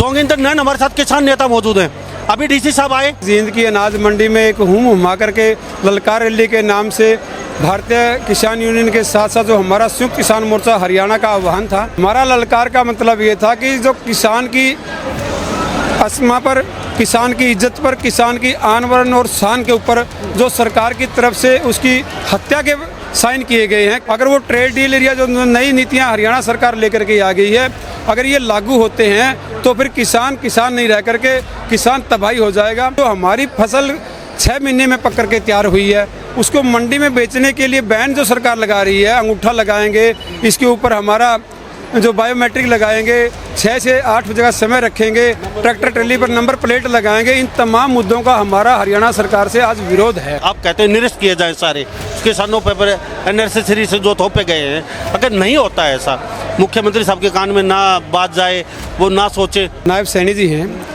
जोगिंदर नैन हमारे साथ किसान नेता मौजूद हैं। अभी डीसी साहब आए। जींद की अनाज मंडी में एक हुम हुमा करके ललकार रैली के नाम से भारतीय किसान यूनियन के साथ साथ जो हमारा संयुक्त किसान मोर्चा हरियाणा का आह्वान था। हमारा ललकार का मतलब ये था कि जो किसान की अस्मा पर, किसान की इज्जत पर, किसान की आन बान और शान के ऊपर जो सरकार की तरफ से उसकी हत्या के साइन किए गए हैं, अगर वो ट्रेड डील एरिया जो नई नीतियां हरियाणा सरकार लेकर के आ गई है, अगर ये लागू होते हैं तो फिर किसान नहीं रह करके किसान तबाही हो जाएगा। तो हमारी फसल 6 महीने में पक करके तैयार हुई है, उसको मंडी में बेचने के लिए बैन जो सरकार लगा रही है, अंगूठा लगाएंगे, इसके ऊपर हमारा जो बायोमेट्रिक लगाएंगे, 6 से 8 बजे का समय रखेंगे, ट्रैक्टर ट्रेली पर नंबर प्लेट लगाएंगे, इन तमाम मुद्दों का हमारा हरियाणा सरकार से आज विरोध है। आप कहते हैं निरस्त किए जाए सारे किसानों पर अननेसेसरी से जो थोपे गए हैं, अगर नहीं होता है ऐसा, मुख्यमंत्री साहब के कान में ना बात जाए, वो ना सोचे। नायब सैनी जी हैं,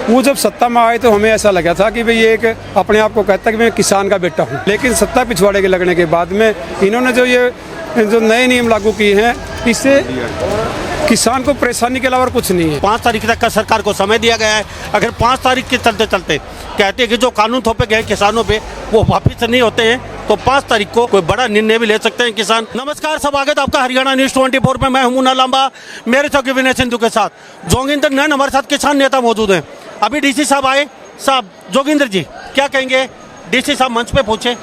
वो जब सत्ता में आए तो हमें ऐसा लगा था कि भाई ये एक अपने आप को कहता है कि मैं किसान का बेटा हूँ, लेकिन सत्ता पिछवाड़े के लगने के बाद में इन्होंने जो नए नियम लागू किए हैं, इससे किसान को परेशानी के अलावा कुछ नहीं है। 5 तारीख तक का सरकार को समय दिया गया है। अगर 5 तारीख के चलते चलते कहते हैं कि जो कानून थोपे गए किसानों पे वो वापिस नहीं होते हैं, तो 5 तारीख को कोई बड़ा निर्णय भी ले सकते हैं किसान। नमस्कार, स्वागत आपका हरियाणा न्यूज़ 24 में। मैं हूं मुन्ना लांबा, मेरे साथ विनय सिंधु के साथ जोगिंदर नैन हमारे साथ किसान नेता मौजूद हैं। अभी डीसी साहब आए। साहब, जोगिंदर जी क्या कहेंगे? डीसी साहब मंच पे पहुंचे,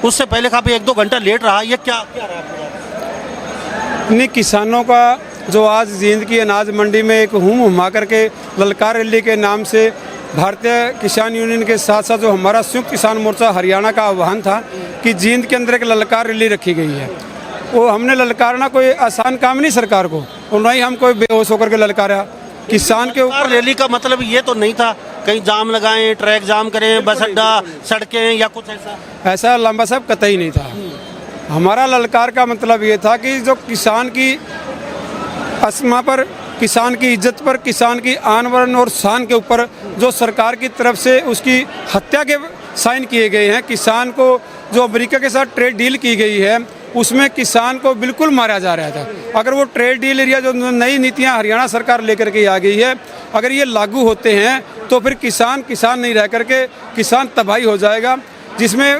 उससे पहले काफी 1-2 घंटा लेट रहा, ये क्या रहा? नहीं, किसानों का जो आज जींद की अनाज मंडी में एक हुम हुमा करके ललकार रैली के नाम से भारतीय किसान यूनियन के साथ साथ जो हमारा संयुक्त किसान मोर्चा हरियाणा का आह्वान था कि जींद के अंदर एक ललकार रैली रखी गई है। वो हमने ललकारना कोई आसान काम नहीं सरकार को, और न ही हम कोई बेहोश होकर के ललकारा किसान के ऊपर। रैली का मतलब ये तो नहीं था कहीं जाम लगाएं, ट्रैक जाम करें, बस अड्डा, सड़कें या कुछ ऐसा लंबा साहब कतई नहीं था। हमारा ललकार का मतलब ये था कि जो किसान की अस्मा पर, किसान की इज्जत पर, किसान की आन बान और शान के ऊपर जो सरकार की तरफ से उसकी हत्या के साइन किए गए हैं, किसान को जो अमेरिका के साथ ट्रेड डील की गई है उसमें किसान को बिल्कुल मारा जा रहा था। अगर वो ट्रेड डील एरिया जो नई नीतियां हरियाणा सरकार लेकर के आ गई है, अगर ये लागू होते हैं तो फिर किसान नहीं रह करके किसान तबाही हो जाएगा, जिसमें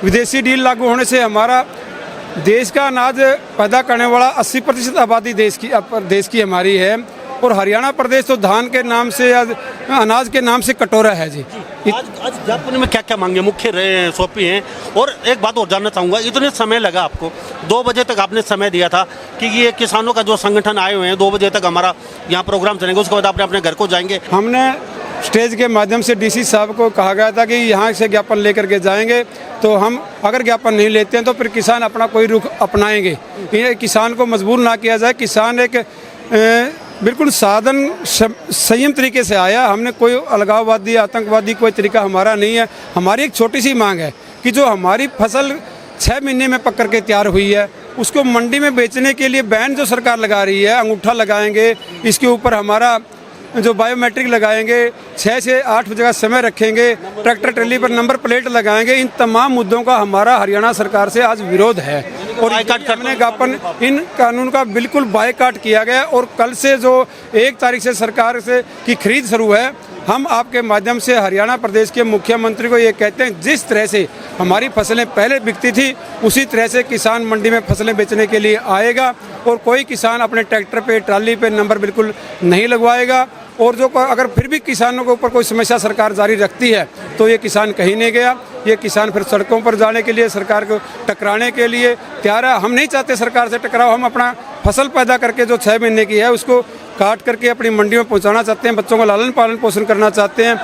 विदेशी डील लागू होने से हमारा देश का अनाज पैदा करने वाला 80% आबादी देश की हमारी है, और हरियाणा प्रदेश तो धान के नाम से या अनाज के नाम से कटोरा है जी। आज ज्ञापन में क्या क्या मांगे मुख्य रहे सौंपी हैं? और एक बात और जानना चाहूँगा, इतने समय लगा आपको, 2 बजे तक आपने समय दिया था कि ये किसानों का जो संगठन आए हुए हैं 2 बजे तक हमारा यहाँ प्रोग्राम चलेंगे, उसके बाद आपने अपने घर को जाएंगे। हमने स्टेज के माध्यम से डीसी साहब को कहा गया था कि यहाँ से ज्ञापन लेकर के जाएंगे, तो हम अगर ज्ञापन नहीं लेते हैं तो फिर किसान अपना कोई रुख अपनाएंगे। ये किसान को मजबूर ना किया जाए। किसान एक बिल्कुल साधन संयम तरीके से आया, हमने कोई अलगाववादी, आतंकवादी कोई तरीका हमारा नहीं है। हमारी एक छोटी सी मांग है कि जो हमारी फसल 6 महीने में पक करके तैयार हुई है, उसको मंडी में बेचने के लिए बैन जो सरकार लगा रही है, अंगूठा लगाएंगे, इसके ऊपर हमारा जो बायोमेट्रिक लगाएंगे, 6 से 8 बजे का समय रखेंगे, ट्रैक्टर ट्रेली पर नंबर प्लेट लगाएंगे, इन तमाम मुद्दों का हमारा हरियाणा सरकार से आज विरोध है। और हमने ज्ञापन इन कानून का बिल्कुल बायकॉट किया गया, और कल से जो 1 तारीख से सरकार से की खरीद शुरू है, हम आपके माध्यम से हरियाणा प्रदेश के मुख्यमंत्री को ये कहते हैं, जिस तरह से हमारी फसलें पहले बिकती थी उसी तरह से किसान मंडी में फसलें बेचने के लिए आएगा, और कोई किसान अपने ट्रैक्टर पे, ट्राली पे नंबर बिल्कुल नहीं लगवाएगा। और जो अगर फिर भी किसानों के ऊपर कोई समस्या सरकार जारी रखती है तो ये किसान कहीं नहीं गया, ये किसान फिर सड़कों पर जाने के लिए, सरकार को टकराने के लिए तैयार है। हम नहीं चाहते सरकार से टकराव, हम अपना फसल पैदा करके जो 6 महीने की है उसको काट करके अपनी मंडी में पहुंचाना चाहते हैं, बच्चों का लालन पालन पोषण करना चाहते हैं।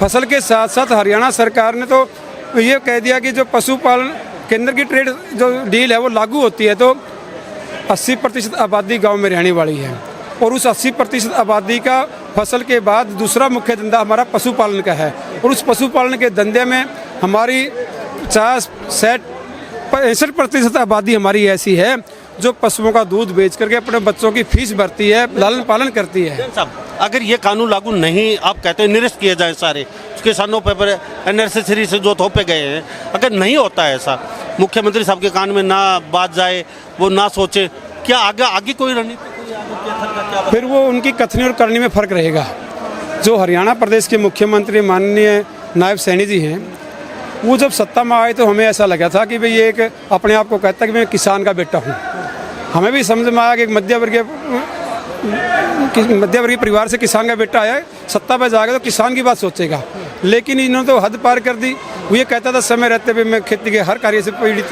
फसल के साथ साथ हरियाणा सरकार ने तो ये कह दिया कि जो पशुपालन केंद्र की ट्रेड जो डील है वो लागू होती है तो 80% आबादी गाँव में रहने वाली है, और उस 80% आबादी का फसल के बाद दूसरा मुख्य धंधा हमारा पशुपालन का है, और उस पशुपालन के धंधे में हमारी 65% आबादी हमारी ऐसी है जो पशुओं का दूध बेच करके अपने बच्चों की फीस भरती है, लालन पालन करती है। अगर ये कानून लागू नहीं, आप कहते हैं निरस्त किए जाए सारे किसानों पर अननेसेसरी से जो थोपे गए हैं, अगर नहीं होता है ऐसा, मुख्यमंत्री साहब के कान में ना बात जाए, वो ना सोचे, क्या आगे कोई रणनीति फिर वो उनकी कथनी और करनी में फ़र्क रहेगा। जो हरियाणा प्रदेश के मुख्यमंत्री माननीय नायब सैनी जी हैं, वो जब सत्ता में आए तो हमें ऐसा लगा था कि भाई ये एक अपने आप को कहता है कि मैं किसान का बेटा हूँ। हमें भी समझ में आया कि मध्यवर्गीय परिवार से किसान का बेटा आया, सत्ता पर जाएगा तो किसान की बात सोचेगा। लेकिन इन्होंने तो हद पार कर दी। वो ये कहता था समय रहते हुए मैं खेती के हर कार्य से पीड़ित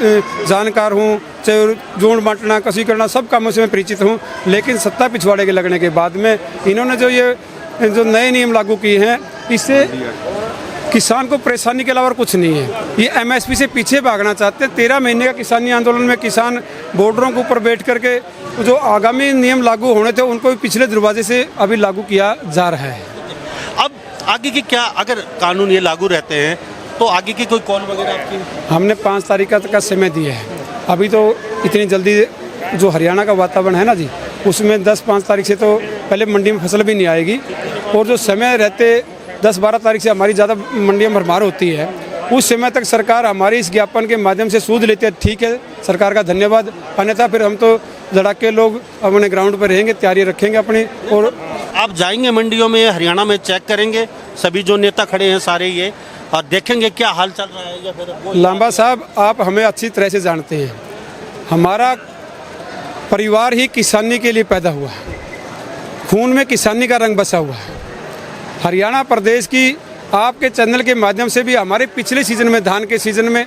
जानकार हूँ, चाहे जोड़ बांटना, कृषि करना, सब कामों से मैं परिचित हूँ। लेकिन सत्ता पिछवाड़े के लगने के बाद में इन्होंने जो नए नियम लागू किए हैं, इससे किसान को परेशानी के अलावा और कुछ नहीं है। ये एमएसपी से पीछे भागना चाहते हैं। 13 महीने का किसानी आंदोलन में किसान बॉर्डरों के ऊपर बैठ करके जो आगामी नियम लागू होने थे उनको भी पिछले दरवाजे से अभी लागू किया जा रहा है। अब आगे की क्या, अगर कानून ये लागू रहते हैं तो आगे की कोई कॉल वगैरह आपकी? हमने 5 तारीख तक का समय दिया है। अभी तो इतनी जल्दी जो हरियाणा का वातावरण है ना जी, उसमें 10-5 तारीख से तो पहले मंडी में फसल भी नहीं आएगी। और जो समय रहते 10-12 तारीख से हमारी ज़्यादा मंडियों में भरमार होती है, उस समय तक सरकार हमारी इस ज्ञापन के माध्यम से सूद लेती है। ठीक है, सरकार का धन्यवाद। अन्यथा फिर हम तो लड़ाके लोग अपने ग्राउंड पर रहेंगे, तैयारी रखेंगे अपनी। और आप जाएंगे मंडियों में, हरियाणा में, चेक करेंगे सभी जो नेता खड़े हैं सारे ये, और देखेंगे क्या हाल चल रहा है, या फिर वो? लांबा साहब, आप हमें अच्छी तरह से जानते हैं। हमारा परिवार ही किसानी के लिए पैदा हुआ है, खून में किसानी का रंग बसा हुआ है। हरियाणा प्रदेश की आपके चैनल के माध्यम से भी हमारे पिछले सीज़न में, धान के सीज़न में,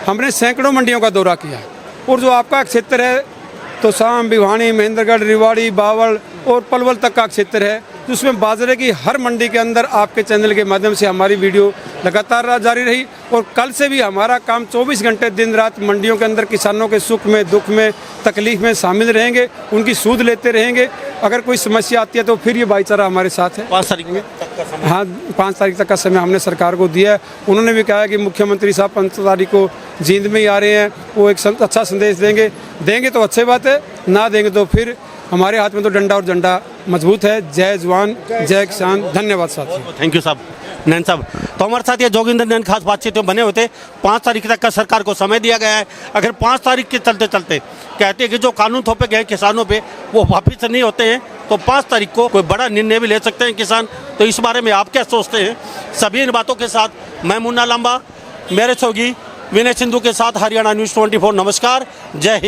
हमने सैकड़ों मंडियों का दौरा किया। और जो आपका क्षेत्र है तो शाम, भिवानी, महेंद्रगढ़, रिवाड़ी, बावल और पलवल तक का क्षेत्र है, जिसमें बाजरे की हर मंडी के अंदर आपके चैनल के माध्यम से हमारी वीडियो लगातार जारी रही। और कल से भी हमारा काम 24 घंटे दिन रात मंडियों के अंदर किसानों के सुख में, दुख में, तकलीफ में शामिल रहेंगे, उनकी सूद लेते रहेंगे। अगर कोई समस्या आती है तो फिर ये भाईचारा हमारे साथ है। 5 तारीख तक का समय? हाँ, 5 तारीख तक का समय हमने सरकार को दिया है। उन्होंने भी कहा है कि मुख्यमंत्री साहब 5 तारीख को जींद में ही आ रहे हैं, वो एक अच्छा संदेश देंगे तो अच्छी बात है, ना देंगे तो फिर हमारे हाथ में तो डंडा और झंडा मजबूत है। जय जवान, जय किसान। धन्यवाद साथियों। थैंक यू साहब, नैन साहब। तो हमारे साथ ये जोगिंदर नैन खास बातचीत में बने होते। 5 तारीख तक का सरकार को समय दिया गया है। अगर 5 तारीख के चलते कहते हैं कि जो कानून थोपे गए किसानों पे वो वापिस नहीं होते हैं, तो 5 तारीख को कोई बड़ा निर्णय भी ले सकते हैं किसान। तो इस बारे में आप क्या सोचते हैं? सभी इन बातों के साथ मैं मुन्ना लांबा, मेरे सहयोगी विनय सिंधु के साथ हरियाणा न्यूज़ 24। नमस्कार, जय हिंद।